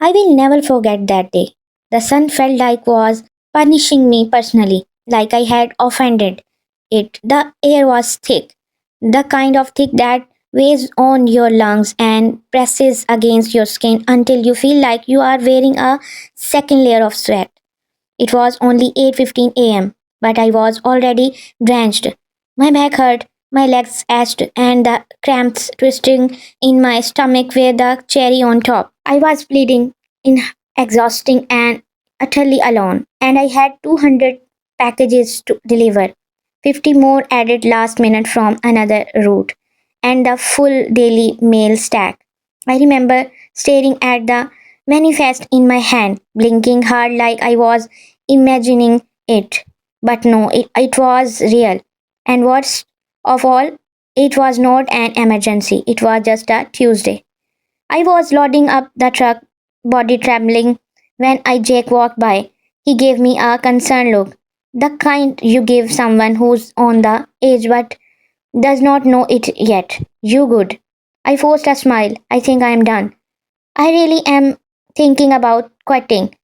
I will never forget that day. The sun felt like was punishing me personally, like I had offended it. The air was thick, the kind of thick that weighs on your lungs and presses against your skin until you feel like you are wearing a second layer of sweat. It was only 8:15 a.m., but I was already drenched. My back hurt, my legs ached, and the cramps twisting in my stomach were the cherry on top. I was bleeding, in exhausting and utterly alone, and I had 200 packages to deliver, 50 more added last minute from another route, and the full daily mail stack. I remember staring at the manifest in my hand, blinking hard like I was imagining it. But no, it was real. And worst of all, it was not an emergency, it was just a Tuesday. I was loading up the truck, body trembling, when Jack walked by. He gave me a concerned look, the kind you give someone who's on the edge but does not know it yet. You good. I forced a smile. I think I am done. I really am thinking about quitting.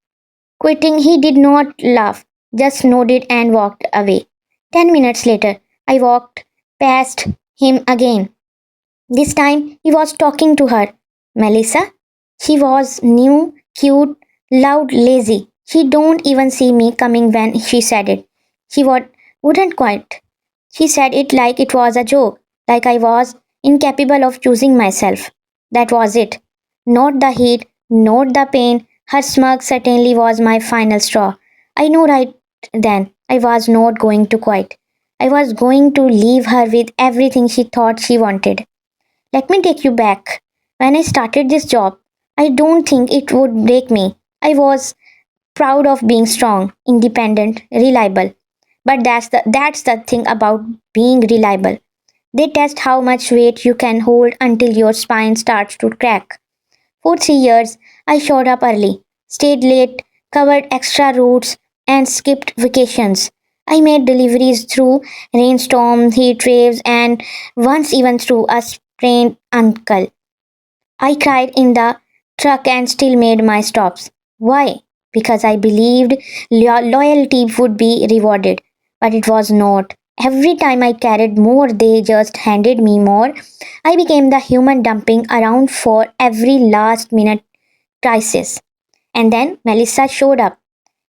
Quitting, he did not laugh, just nodded and walked away. 10 minutes later, I walked past him again. This time, he was talking to her. Melissa? She was new, cute, loud, lazy. She don't even see me coming when she said it. Wouldn't quite. She said it like it was a joke, like I was incapable of choosing myself. That was it. Not the heat, not the pain. Her smirk certainly was my final straw. I knew right then I was not going to quit. I was going to leave her with everything she thought she wanted. Let me take you back. When I started this job, I don't think it would break me. I was proud of being strong, independent, reliable. But that's the thing about being reliable. They test how much weight you can hold until your spine starts to crack. For 3 years, I showed up early, stayed late, covered extra routes, and skipped vacations. I made deliveries through rainstorms, heat waves, and once even through a sprained ankle. I cried in the truck and still made my stops. Why? Because I believed loyalty would be rewarded, but it was not. Every time I carried more, they just handed me more. I became the human dumping around for every last minute crisis. And then Melissa showed up.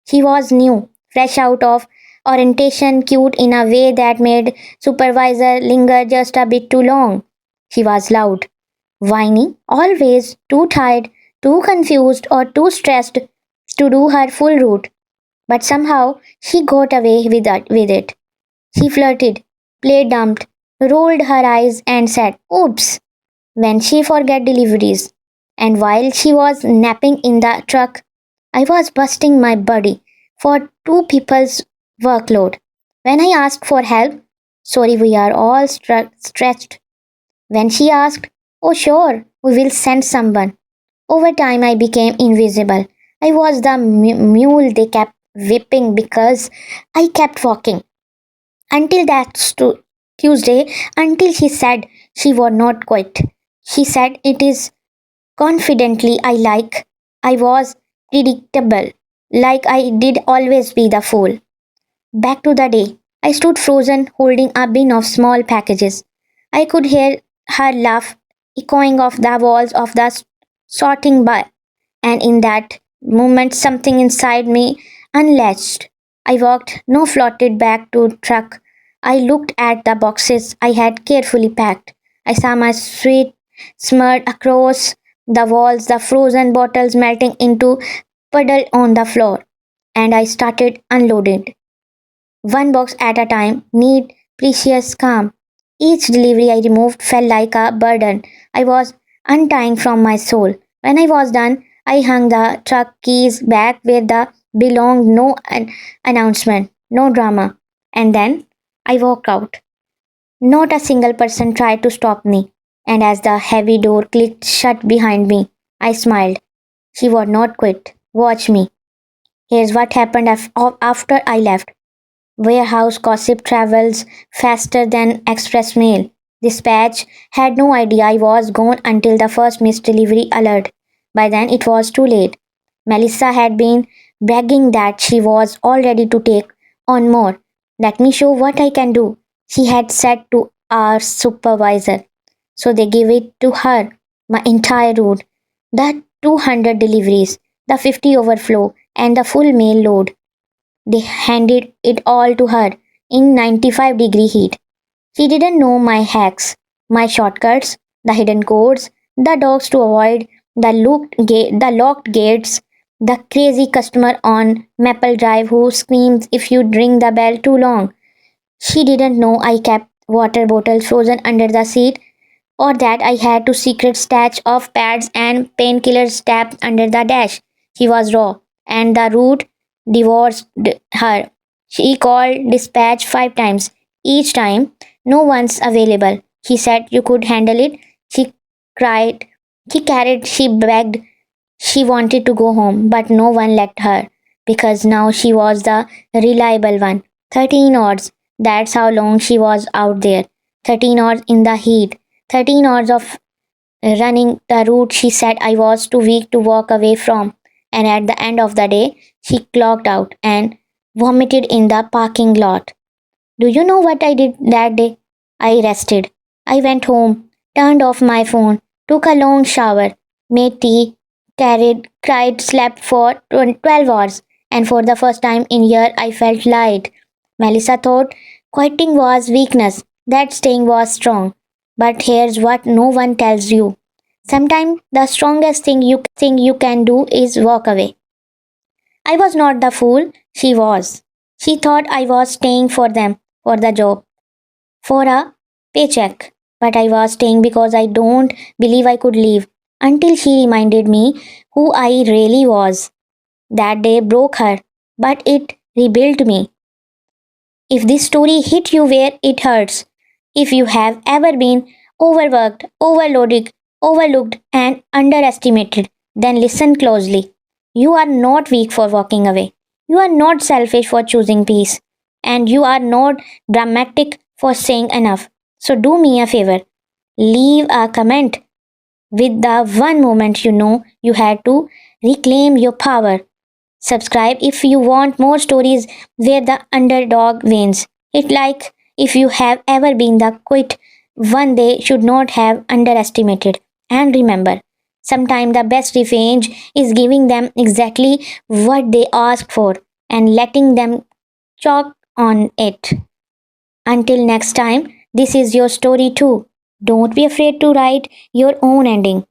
She was new, fresh out of orientation, cute in a way that made supervisor linger just a bit too long. She was loud, whiny, always too tired, too confused, or too stressed to do her full route. But somehow she got away with it. She flirted, played dumped, rolled her eyes, and said, "Oops," when she forgot deliveries. And while she was napping in the truck, I was busting my body for two people's workload. When I asked for help, "Sorry, we are all stretched." When she asked, "Oh, sure, we will send someone." Over time, I became invisible. I was the mule they kept whipping because I kept walking. Until Tuesday, until she said she would not quit. She said it is confidently I was predictable, like I did always be the fool. Back to the day. I stood frozen, holding a bin of small packages. I could hear her laugh echoing off the walls of the sorting by, and in that moment, something inside me unlatched. I walked, no floated back to truck. I looked at the boxes I had carefully packed. I saw my sweet smeared across the walls, the frozen bottles melting into puddle on the floor, and I started unloading. One box at a time, neat, precious, calm. Each delivery I removed felt like a burden I was untying from my soul. When I was done, I hung the truck keys back where they belonged, no announcement, no drama. And then I walked out. Not a single person tried to stop me. And as the heavy door clicked shut behind me, I smiled. She would not quit. Watch me. Here's what happened after I left. Warehouse gossip travels faster than express mail. Dispatch had no idea I was gone until the first missed delivery alert. By then it was too late. Melissa had been bragging that she was all ready to take on more. Let me show what I can do, she had said to our supervisor. So they gave it to her, my entire route, the 200 deliveries, the 50 overflow, and the full mail load. They handed it all to her in 95-degree heat. She didn't know my hacks, my shortcuts, the hidden codes, the dogs to avoid, the locked gates, the crazy customer on Maple Drive who screams if you ring the bell too long. She didn't know I kept water bottles frozen under the seat or that I had to secret stash of pads and painkillers stabbed under the dash. She was raw, and the route divorced her. She called dispatch 5 times. Each time, no one's available. He said you could handle it. She cried. She carried. She begged. She wanted to go home, but no one let her because now she was the reliable one. 13 hours. That's how long she was out there. 13 hours in the heat. 13 hours of running the route she said I was too weak to walk away from. And at the end of the day, she clocked out and vomited in the parking lot. Do you know what I did that day? I rested. I went home, turned off my phone, took a long shower, made tea, cried, slept for 12 hours, and for the first time in years I felt light. Melissa thought quitting was weakness, that staying was strong. But here's what no one tells you. Sometimes the strongest thing you can do is walk away. I was not the fool she was. She thought I was staying for them, for the job, for a paycheck. But I was staying because I don't believe I could leave until she reminded me who I really was. That day broke her, but it rebuilt me. If this story hit you where it hurts, if you have ever been overworked, overloaded, overlooked, and underestimated, then listen closely. You are not weak for walking away. You are not selfish for choosing peace. And you are not dramatic for saying enough. So do me a favor. Leave a comment with the one moment you know you had to reclaim your power. Subscribe if you want more stories where the underdog wins. It like if you have ever been the quit one they should not have underestimated. And remember, sometimes the best revenge is giving them exactly what they ask for and letting them chalk on it. Until next time, this is your story too. Don't be afraid to write your own ending.